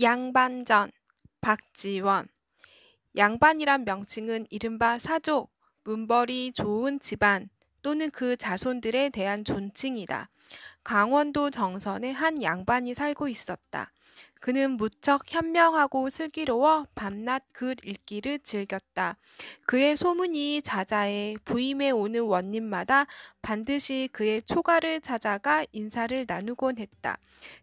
양반전, 박지원. 양반이란 명칭은 이른바 사족, 문벌이 좋은 집안 또는 그 자손들에 대한 존칭이다. 강원도 정선에 한 양반이 살고 있었다. 그는 무척 현명하고 슬기로워 밤낮 글 읽기를 즐겼다. 그의 소문이 자자해 부임해 오는 원님마다 반드시 그의 초가를 찾아가 인사를 나누곤 했다.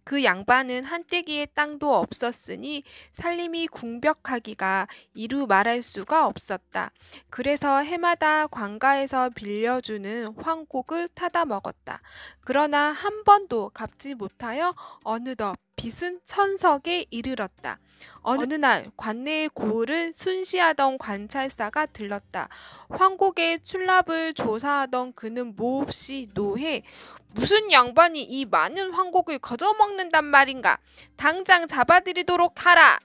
그 양반은 한때기에 땅도 없었으니 살림이 궁벽하기가 이루 말할 수가 없었다. 그래서 해마다 관가에서 빌려주는 황곡을 타다 먹었다. 그러나 한 번도 갚지 못하여 어느덧 빚은 천석에 이르렀다. 어느 날 관내의 고을을 순시하던 관찰사가 들렀다. 황곡의 출납을 조사하던 그는 몹시 노해 무슨 양반이 이 많은 황곡을 거저먹는단 말인가? 당장 잡아들이도록 하라!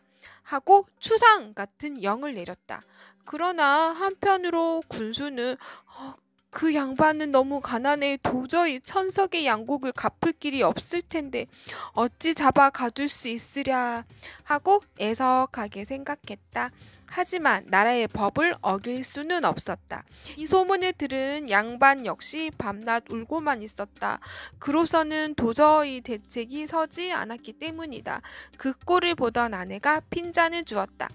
하고 추상 같은 영을 내렸다. 그러나 한편으로 군수는 그 양반은 너무 가난해 도저히 천석의 양곡을 갚을 길이 없을 텐데 어찌 잡아 가둘 수 있으랴 하고 애석하게 생각했다. 하지만 나라의 법을 어길 수는 없었다. 이 소문을 들은 양반 역시 밤낮 울고만 있었다. 그로서는 도저히 대책이 서지 않았기 때문이다. 그 꼴을 보던 아내가 핀잔을 주었다.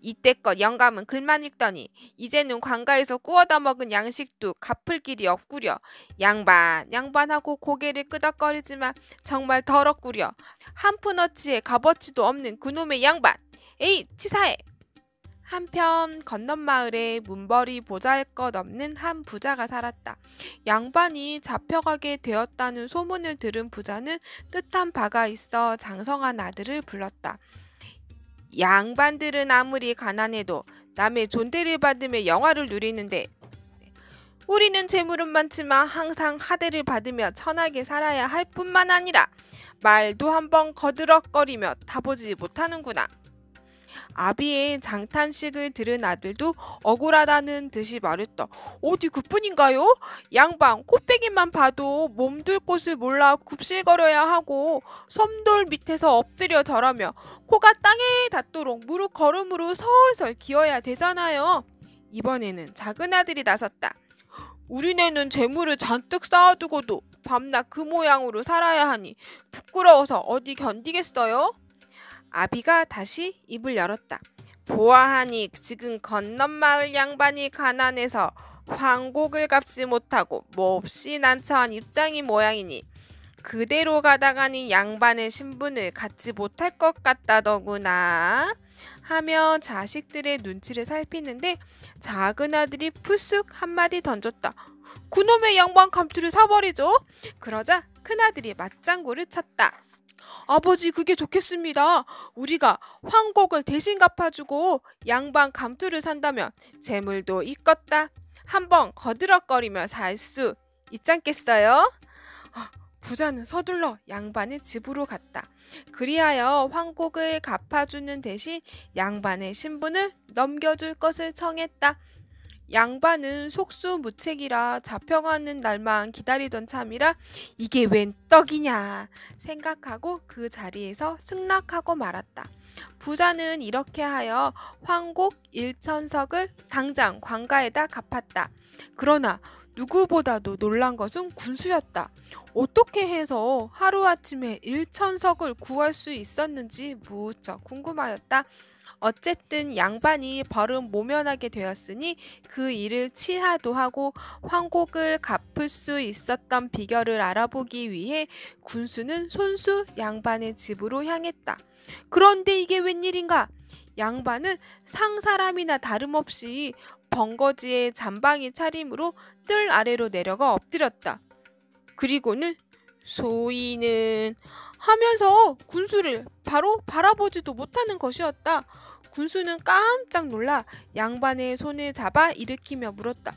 이때껏 영감은 글만 읽더니 이제는 관가에서 구워다 먹은 양식도 갚을 길이 없구려. 양반하고 고개를 끄덕거리지만 정말 더럽구려. 한 푼어치의 값어치도 없는 그놈의 양반. 에이 치사해. 한편 건넌마을에 문벌이 보잘것없는 한 부자가 살았다. 양반이 잡혀가게 되었다는 소문을 들은 부자는 뜻한 바가 있어 장성한 아들을 불렀다. 양반들은 아무리 가난해도 남의 존대를 받으며 영화를 누리는데 우리는 재물은 많지만 항상 하대를 받으며 천하게 살아야 할 뿐만 아니라 말도 한번 거드럭거리며 타보지 못하는구나. 아비의 장탄식을 들은 아들도 억울하다는 듯이 말했다. 어디 그뿐인가요? 양반 코빼기만 봐도 몸둘 곳을 몰라 굽실거려야 하고 섬돌 밑에서 엎드려 절하며 코가 땅에 닿도록 무릎 걸음으로 설설 기어야 되잖아요. 이번에는 작은 아들이 나섰다. 우리네는 재물을 잔뜩 쌓아두고도 밤낮 그 모양으로 살아야 하니 부끄러워서 어디 견디겠어요? 아비가 다시 입을 열었다. 보아하니 지금 건넌마을 양반이 가난해서 황곡을 갚지 못하고 몹시 난처한 입장인 모양이니 그대로 가다가니 양반의 신분을 갖지 못할 것 같다더구나 하며 자식들의 눈치를 살피는데 작은 아들이 풀쑥 한마디 던졌다. 그놈의 양반 감투를 사버리죠. 그러자 큰아들이 맞장구를 쳤다. 아버지 그게 좋겠습니다. 우리가 황곡을 대신 갚아주고 양반 감투를 산다면 재물도 있겠다. 한번 거드럭거리며 살 수 있잖겠어요? 부자는 서둘러 양반의 집으로 갔다. 그리하여 황곡을 갚아주는 대신 양반의 신분을 넘겨줄 것을 청했다. 양반은 속수무책이라 잡혀가는 날만 기다리던 참이라 이게 웬 떡이냐 생각하고 그 자리에서 승낙하고 말았다. 부자는 이렇게 하여 황곡 1천석을 당장 관가에다 갚았다. 그러나 누구보다도 놀란 것은 군수였다. 어떻게 해서 하루아침에 1천석을 구할 수 있었는지 무척 궁금하였다. 어쨌든 양반이 벌은 모면하게 되었으니 그 일을 치하도 하고 황곡을 갚을 수 있었던 비결을 알아보기 위해 군수는 손수 양반의 집으로 향했다. 그런데 이게 웬일인가? 양반은 상사람이나 다름없이 번거지의 잠방이 차림으로 뜰 아래로 내려가 엎드렸다. 그리고는 소인은 하면서 군수를 바로 바라보지도 못하는 것이었다. 군수는 깜짝 놀라 양반의 손을 잡아 일으키며 물었다.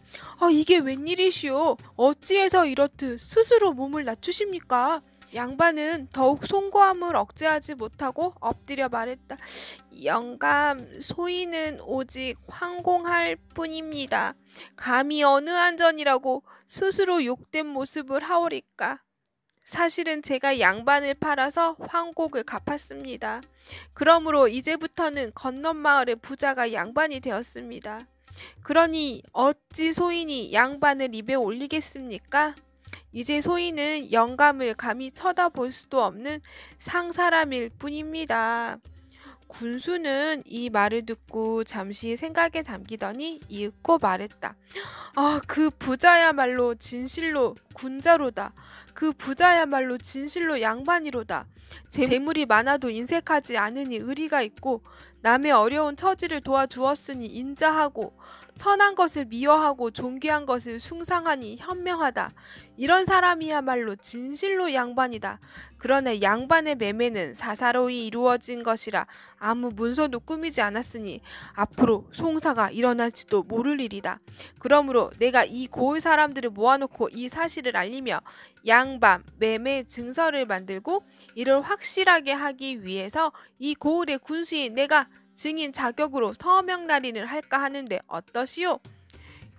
이게 웬일이시오? 어찌해서 이렇듯 스스로 몸을 낮추십니까? 양반은 더욱 송구함을 억제하지 못하고 엎드려 말했다. 영감, 소인은 오직 황공할 뿐입니다. 감히 어느 안전이라고 스스로 욕된 모습을 하오리까? 사실은 제가 양반을 팔아서 황곡을 갚았습니다. 그러므로 이제부터는 건넌 마을의 부자가 양반이 되었습니다. 그러니 어찌 소인이 양반을 입에 올리겠습니까? 이제 소인은 영감을 감히 쳐다볼 수도 없는 상사람일 뿐입니다. 군수는 이 말을 듣고 잠시 생각에 잠기더니 이윽고 말했다. 그 부자야말로 진실로 군자로다. 그 부자야말로 진실로 양반이로다. 재물이 많아도 인색하지 않으니 의리가 있고 남의 어려운 처지를 도와주었으니 인자하고 천한 것을 미워하고 존귀한 것을 숭상하니 현명하다. 이런 사람이야말로 진실로 양반이다. 그러나 양반의 매매는 사사로이 이루어진 것이라 아무 문서도 꾸미지 않았으니 앞으로 송사가 일어날지도 모를 일이다. 그러므로 내가 이 고을 사람들을 모아놓고 이 사실을 알리며 양반 매매 증서를 만들고 이를 확실하게 하기 위해서 이 고을의 군수인 내가 증인 자격으로 서명 날인을 할까 하는데 어떠시오?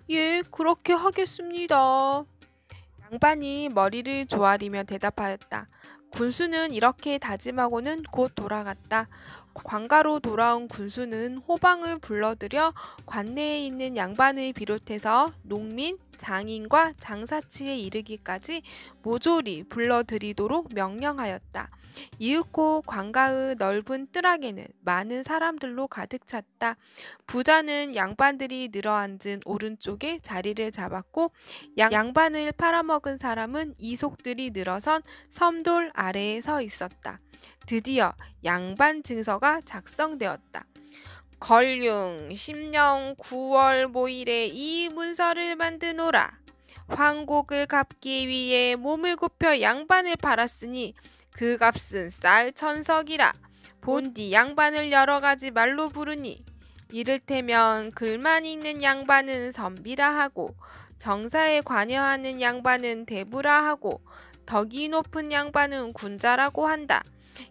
예, 그렇게 하겠습니다. 양반이 머리를 조아리며 대답하였다. 군수는 이렇게 다짐하고는 곧 돌아갔다. 관가로 돌아온 군수는 호방을 불러들여 관내에 있는 양반을 비롯해서 농민, 장인과 장사치에 이르기까지 모조리 불러들이도록 명령하였다. 이윽고 관가의 넓은 뜰락에는 많은 사람들로 가득 찼다. 부자는 양반들이 늘어앉은 오른쪽에 자리를 잡았고 양반을 팔아먹은 사람은 이속들이 늘어선 섬돌 아래에 서 있었다. 드디어 양반 증서가 작성되었다. 걸륭 10년 9월 모일에 이 문서를 만드노라. 황곡을 갚기 위해 몸을 굽혀 양반을 팔았으니 그 값은 쌀 1000석이라. 본디 양반을 여러가지 말로 부르니 이를테면 글만 읽는 양반은 선비라 하고 정사에 관여하는 양반은 대부라 하고 덕이 높은 양반은 군자라고 한다.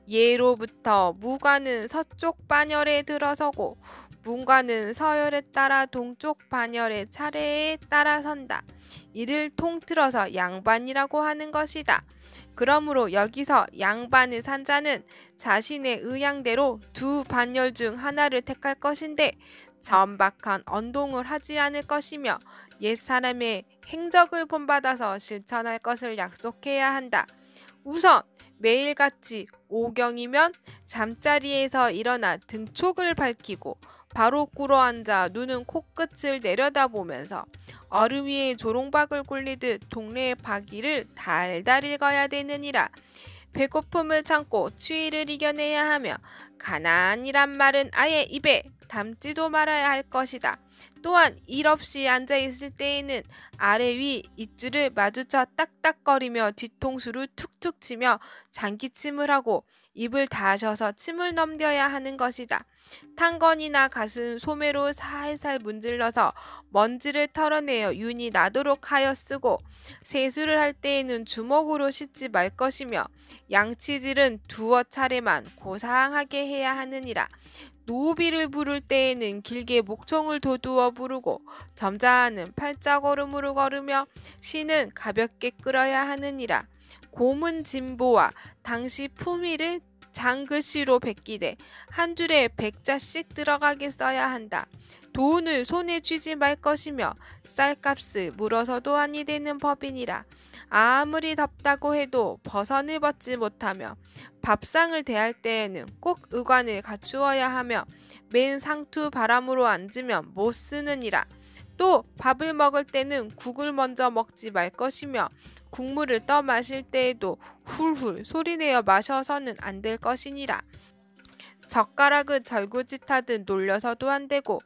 예로부터 무관은 서쪽 반열에 들어서고 문관은 서열에 따라 동쪽 반열의 차례에 따라 선다. 이를 통틀어서 양반이라고 하는 것이다. 그러므로 여기서 양반을 산 자는 자신의 의향대로 두 반열 중 하나를 택할 것인데 천박한 언동을 하지 않을 것이며 옛사람의 행적을 본받아서 실천할 것을 약속해야 한다. 우선 매일같이 오경이면 잠자리에서 일어나 등촉을 밝히고 바로 꿇어앉아 눈은 코끝을 내려다보면서 얼음 위에 조롱박을 굴리듯 동네의 바퀴를 달달 읽어야 되느니라. 배고픔을 참고 추위를 이겨내야 하며 가난이란 말은 아예 입에 담지도 말아야 할 것이다. 또한 일 없이 앉아있을 때에는 아래 위 입줄을 마주쳐 딱딱거리며 뒤통수를 툭툭 치며 장기침을 하고 입을 다셔서 침을 넘겨야 하는 것이다. 탄건이나 갓은 소매로 살살 문질러서 먼지를 털어내어 윤이 나도록 하여 쓰고 세수를 할 때에는 주먹으로 씻지 말 것이며 양치질은 두어 차례만 고상하게 해야 하느니라. 노비를 부를 때에는 길게 목청을 도두어 부르고 점잖은 팔자걸음으로 걸으며 시는 가볍게 끌어야 하느니라. 고문 진보와 당시 품위를 장글씨로 베끼되 한 줄에 100자씩 들어가게 써야 한다. 돈을 손에 쥐지 말 것이며 쌀값을 물어서도 아니 되는 법이니라. 아무리 덥다고 해도 버선을 벗지 못하며 밥상을 대할 때에는 꼭 의관을 갖추어야 하며 맨 상투 바람으로 앉으면 못 쓰느니라. 또 밥을 먹을 때는 국을 먼저 먹지 말 것이며 국물을 떠 마실 때에도 훌훌 소리내어 마셔서는 안 될 것이니라. 젓가락을 절구짓하듯 놀려서도 안 되고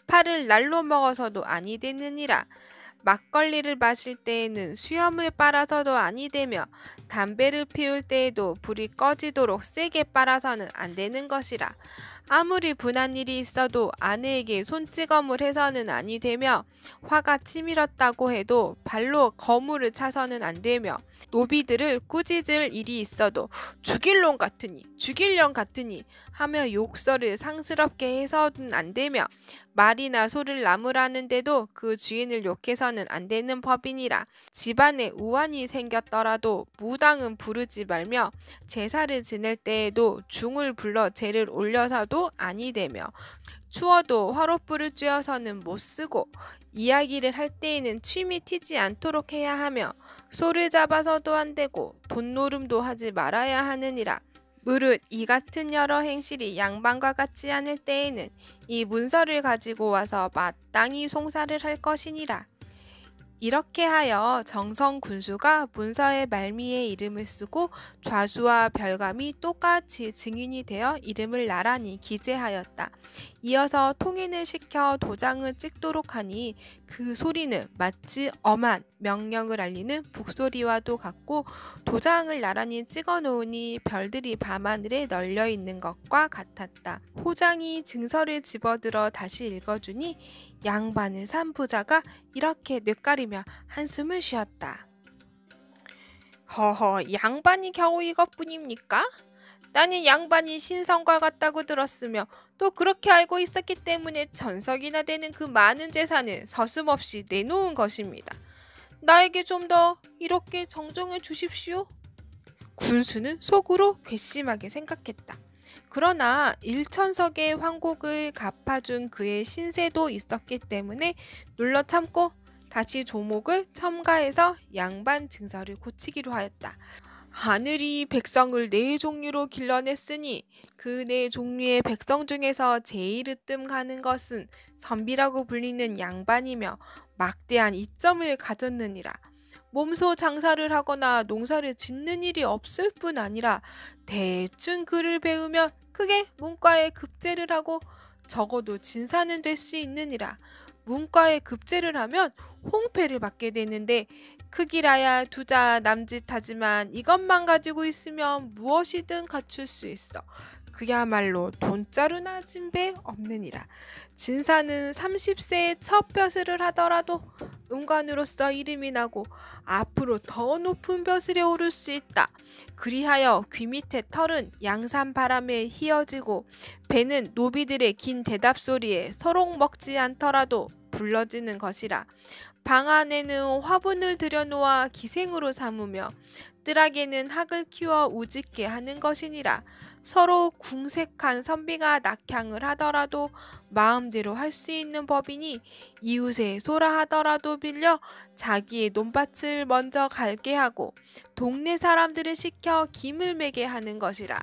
팔을 날로 먹어서도 아니 되느니라. 막걸리를 마실 때에는 수염을 빨아서도 아니 되며 담배를 피울 때에도 불이 꺼지도록 세게 빨아서는 안 되는 것이라. 아무리 분한 일이 있어도 아내에게 손찌검을 해서는 아니 되며 화가 치밀었다고 해도 발로 거물을 차서는 안 되며 노비들을 꾸짖을 일이 있어도 죽일 놈 같으니 죽일령 같으니 하며 욕설을 상스럽게 해서는 안 되며 말이나 소를 나무라는데도 그 주인을 욕해서는 안 되는 법이니라. 집안에 우환이 생겼더라도 무당은 부르지 말며 제사를 지낼 때에도 중을 불러 제를 올려서도 아니 되며 추워도 화롯불을 쬐어서는 못 쓰고 이야기를 할 때에는 침이 튀지 않도록 해야 하며 소를 잡아서도 안 되고 돈노름도 하지 말아야 하느니라. 무릇 이 같은 여러 행실이 양반과 같지 않을 때에는 이 문서를 가지고 와서 마땅히 송사를 할 것이니라. 이렇게 하여 정성 군수가 문서의 말미에 이름을 쓰고 좌수와 별감이 똑같이 증인이 되어 이름을 나란히 기재하였다. 이어서 통인을 시켜 도장을 찍도록 하니 그 소리는 마치 엄한 명령을 알리는 북소리와도 같고 도장을 나란히 찍어 놓으니 별들이 밤하늘에 널려 있는 것과 같았다. 호장이 증서를 집어들어 다시 읽어주니 양반을 산 부자가 이렇게 뇌까리며 한숨을 쉬었다. 허허, 양반이 겨우 이것뿐입니까? 나는 양반이 신성과 같다고 들었으며 또 그렇게 알고 있었기 때문에 전석이나 되는 그 많은 재산을 서슴없이 내놓은 것입니다. 나에게 좀 더 이렇게 정정해 주십시오. 군수는 속으로 괘씸하게 생각했다. 그러나 1천석의 환곡을 갚아준 그의 신세도 있었기 때문에 눌러 참고 다시 조목을 첨가해서 양반 증서를 고치기로 하였다. 하늘이 백성을 4종류로 길러냈으니 그 4종류의 백성 중에서 제일 으뜸 가는 것은 선비라고 불리는 양반이며 막대한 이점을 가졌느니라. 몸소 장사를 하거나 농사를 짓는 일이 없을 뿐 아니라 대충 글을 배우면 크게 문과에 급제를 하고 적어도 진사는 될 수 있느니라. 문과에 급제를 하면 홍패를 받게 되는데 크기라야 두자 남짓하지만 이것만 가지고 있으면 무엇이든 갖출 수 있어. 그야말로 돈자루나 진배 없느니라. 진사는 30세에 첫 벼슬을 하더라도 음관으로서 이름이 나고 앞으로 더 높은 벼슬에 오를 수 있다. 그리하여 귀 밑에 털은 양산 바람에 휘어지고 배는 노비들의 긴 대답 소리에 서록 먹지 않더라도 불러지는 것이라. 방 안에는 화분을 들여놓아 기생으로 삼으며 뜰하게는 학을 키워 우짓게 하는 것이니라. 서로 궁색한 선비가 낙향을 하더라도 마음대로 할 수 있는 법이니 이웃에 소라 하더라도 빌려 자기의 논밭을 먼저 갈게 하고 동네 사람들을 시켜 김을 매게 하는 것이라.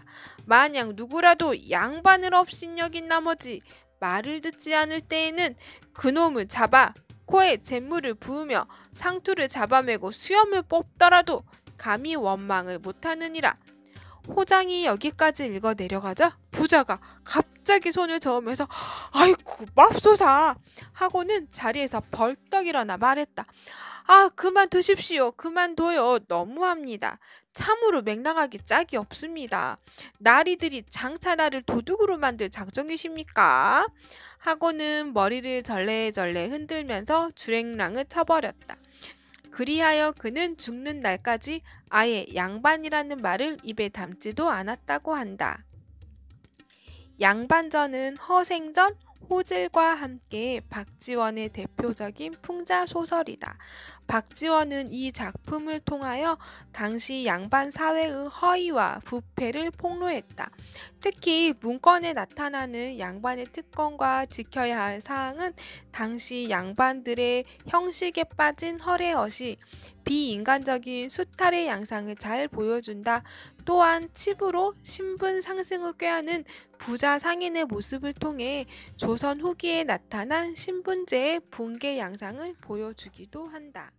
만약 누구라도 양반을 업신여긴 나머지 말을 듣지 않을 때에는 그놈을 잡아 코에 잿물을 부으며 상투를 잡아매고 수염을 뽑더라도 감히 원망을 못하느니라. 호장이 여기까지 읽어 내려가자 부자가 갑자기 손을 저으면서 아이쿠 맙소사 하고는 자리에서 벌떡 일어나 말했다. 아, 그만두십시오. 그만둬요. 너무합니다. 참으로 맹랑하기 짝이 없습니다. 나리들이 장차 나를 도둑으로 만들 작정이십니까? 하고는 머리를 절레절레 흔들면서 주랭랑을 쳐버렸다. 그리하여 그는 죽는 날까지 아예 양반이라는 말을 입에 담지도 않았다고 한다. 양반전은 허생전, 호질과 함께 박지원의 대표적인 풍자 소설이다. 박지원은 이 작품을 통하여 당시 양반 사회의 허위와 부패를 폭로했다. 특히 문건에 나타나는 양반의 특권과 지켜야 할 사항은 당시 양반들의 형식에 빠진 허례허시, 비인간적인 수탈의 양상을 잘 보여준다. 또한 칩으로 신분 상승을 꾀하는 부자 상인의 모습을 통해 조선 후기에 나타난 신분제의 붕괴 양상을 보여주기도 한다.